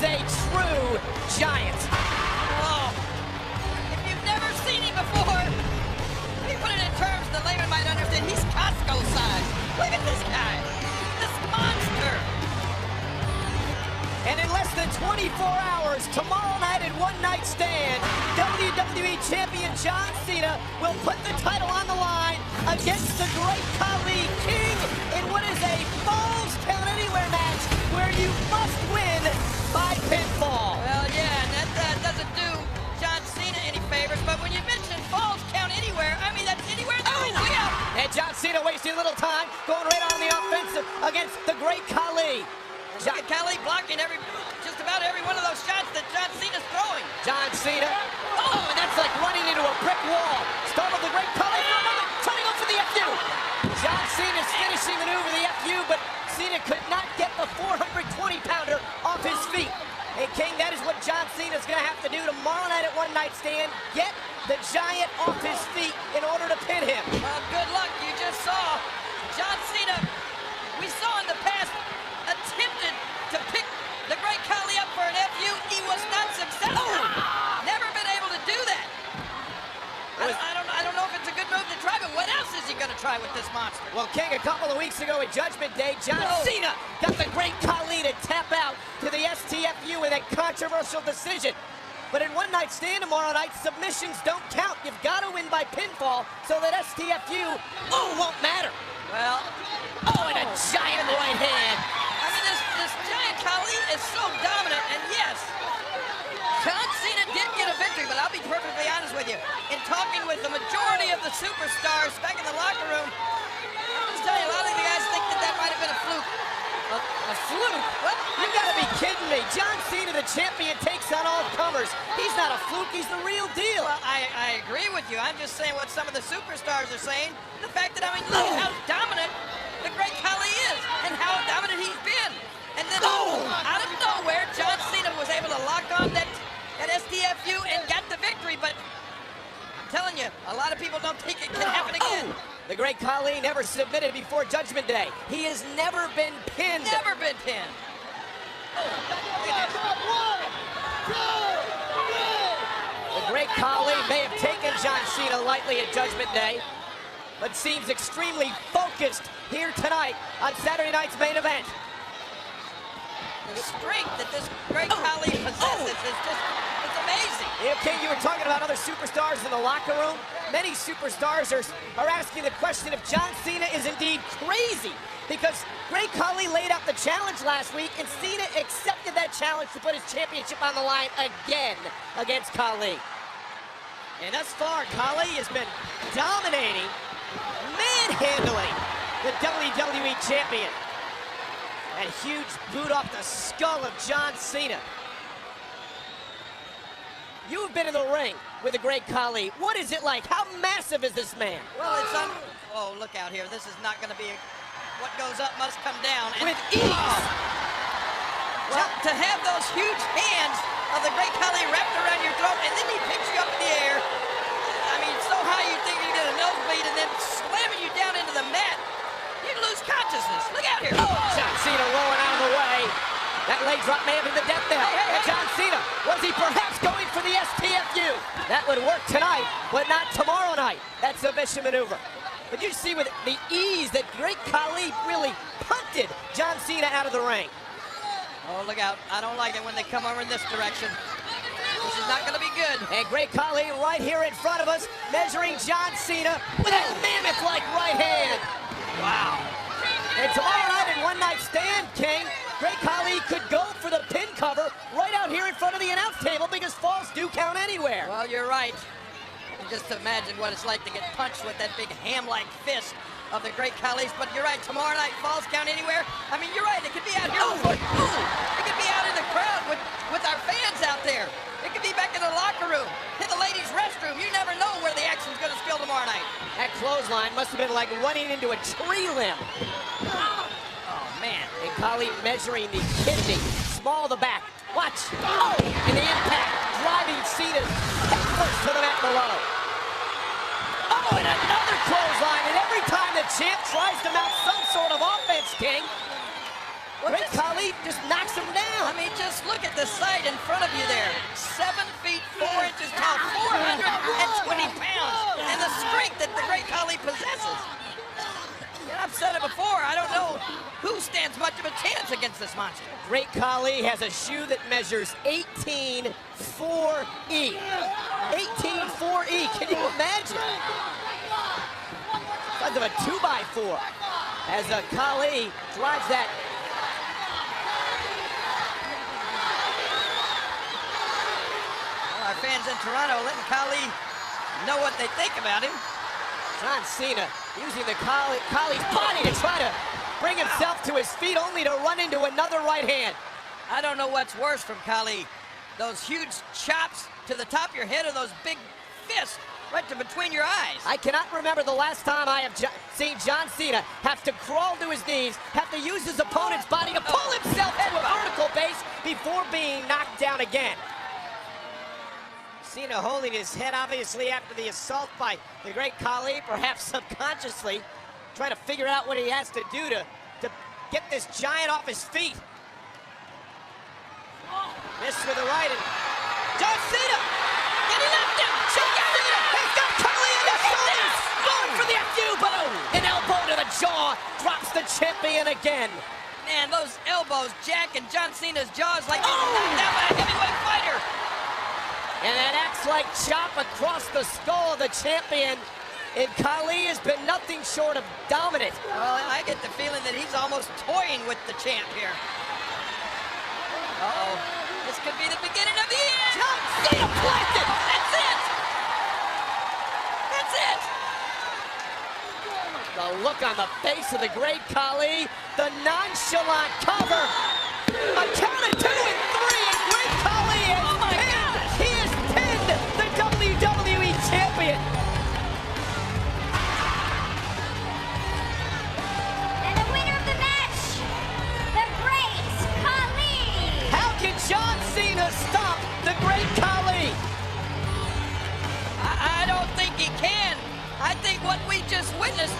is a true giant. Oh, if you've never seen him before, let me put it in terms the layman might understand. He's Costco size. Look at this guy, this monster. And in less than 24 hours, tomorrow night at One Night Stand, WWE Champion John Cena will put the title on the line against the Great Khali King in what is a Falls Count Anywhere match where you must win by pinfall. Well, yeah, and that doesn't do John Cena any favors, but when you mention Falls Count Anywhere, I mean, that's anywhere that means we out. And John Cena wasting little time, going right on the offensive against the Great Khali. Look at Khali blocking just about every one of those shots that John Cena's throwing. John Cena, oh, and that's like running into a brick wall. Startled the Great Khali for a moment, trying to go for the FU. John Cena's finishing maneuver, the FU, but Cena could not get the 420-pounder off his feet. Hey, King, that is what John Cena's going to have to do tomorrow night at One Night Stand. Get the giant off his feet in order to pin him. Well, good luck. You just saw John Cena, we saw in the past, attempted to pick the Great Khali up for an FU. He was not successful. Never been able to do that. I don't know if it's a good move to try, but what else is he going to try with this monster? Well, King, a couple of weeks ago at Judgment Day, John Cena got the Great Khali to tap out to the STFU in a controversial decision. But in One Night Stand tomorrow night, submissions don't count. You've got to win by pinfall so that STFU, won't matter. Well, and a giant right hand. I mean, this giant Khali is so dominant, and yes, John Cena did get a victory, but I'll be perfectly honest with you. In talking with the majority of the superstars back in the locker room, I'll just tell you, a lot of the guys think that might have been a fluke. A fluke? What? You gotta be kidding me. John Cena, the champion, takes on all comers. He's not a fluke, he's the real deal. Well, I agree with you. I'm just saying what some of the superstars are saying. The fact that, I mean, look at how dominant the Great Khali is and how dominant he's been. And then out of nowhere, John Cena was able to lock on that STFU and got the victory. But I'm telling you, a lot of people don't think it can happen again. The Great Khali never submitted before Judgment Day. He has never been pinned. Never been pinned. The Great Khali may have taken John Cena lightly at Judgment Day, but seems extremely focused here tonight on Saturday night's main event. The strength that this Great Khali possesses is just, it's amazing. Okay, you were talking about other superstars in the locker room. Many superstars are asking the question if John Cena is indeed crazy, because Great Khali laid out the challenge last week, and Cena accepted that challenge to put his championship on the line again against Khali. And thus far, Khali has been dominating, manhandling the WWE Champion. That huge boot off the skull of John Cena. You have been in the ring with the Great Khali. What is it like? How massive is this man? Well, it's oh, look out here. This is not going to be what goes up must come down. And with ease. Well, to have those huge hands of the Great Khali wrapped around your throat, and then he picks you up in the air. I mean, so high you think you get a nosebleed, and then slamming you down into the mat. You'd lose consciousness. Look out here. John Cena rolling out of the way. That leg drop may have been the death knell. And John Cena, was he perhaps going for the STFU? That would work tonight, but not tomorrow night. That submission maneuver. But you see with the ease that Great Khali really punted John Cena out of the ring. Oh, look out. I don't like it when they come over in this direction. This is not going to be good. And Great Khali right here in front of us, measuring John Cena with a mammoth-like right hand. Wow. And tomorrow night in One Night Stand, King, Great Khali could go for the pin cover right out here in front of the announce table, because falls do count anywhere. Well, you're right. Just imagine what it's like to get punched with that big ham-like fist of the Great Khali's. But you're right, tomorrow night, falls count anywhere. I mean, you're right, it could be out here. It could be out in the crowd with our fans out there. It could be back in the locker room, in the ladies' restroom. You never know where the action's going to spill tomorrow night. That clothesline must have been like running into a tree limb. Oh, man. And Khali measuring the kidney. Small the back. Watch. And the impact driving Cena headfirst to the mat below. And another clothesline. And every time the champ tries to mount some sort of offense, King, Great Khali just knocks him down. I mean, just look at the sight in front of you there. 7 feet 4 inches tall, 420 pounds, and the strength that the Great Khali possesses. And I've said it before, I don't know who stands much of a chance against this monster. Great Khali has a shoe that measures 18-4E. 18-4E, can you imagine? Size of a 2x4. As Khali drives that. Well, our fans in Toronto letting Khali know what they think about him. John Cena using the Khali's body to try to bring himself to his feet, only to run into another right hand. I don't know what's worse from Khali. Those huge chops to the top of your head or those big fists right to between your eyes. I cannot remember the last time I have seen John Cena have to crawl to his knees, have to use his opponent's body to pull himself to a vertical base before being knocked down again. Cena holding his head, obviously, after the assault by the Great Khali, perhaps subconsciously trying to figure out what he has to do to get this giant off his feet. Missed with the right, and John Cena! And he left him! John Cena has got Khali in the shoulders! Going for the elbow! An elbow to the jaw, drops the champion again. Man, those elbows jacking John Cena's jaws like he's knocked out by a heavyweight fighter. And that axe-like chop across the skull of the champion. And Khali has been nothing short of dominant. Well, I get the feeling that he's almost toying with the champ here. Uh-oh. This could be the beginning of the end. John Cena planted! That's it! That's it! The look on the face of the Great Khali. The nonchalant cover. A count of 2 and 3, and Great Khali is pinned. He has pinned the WWE Champion. And the winner of the match, the Great Khali. How can John Cena stop the Great Khali? I don't think he can. I think what we just witnessed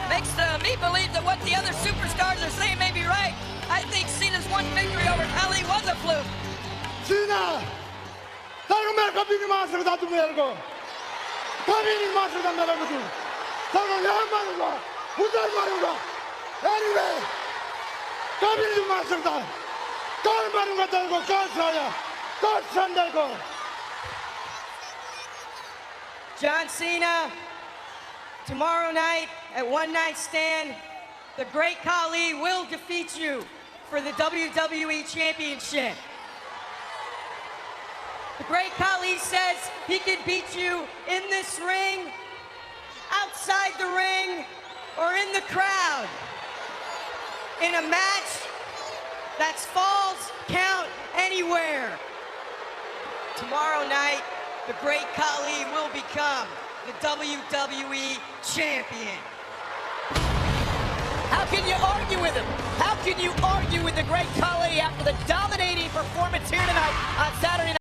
makes me believe that what the other superstars are saying may be right. I think Cena's one victory over Khali was a fluke. Cena! Sargo mere kabhi nahi maar sakta tu mere ko. Kabhi nahi maar sakta mere ko tu. Sargo yahan marunga, udhar marunga. Anyway, kabhi nahi maar sakta. Kaun marunga tere ko, kaun saya, kaun sandal ko. John Cena, tomorrow night at One Night Stand, the Great Khali will defeat you for the WWE Championship. The Great Khali says he can beat you in this ring, outside the ring, or in the crowd. In a match that's falls count anywhere. Tomorrow night, the Great Khali will become the WWE Champion. How can you argue with him? How can you argue with the Great Khali after the dominating performance here tonight on Saturday night?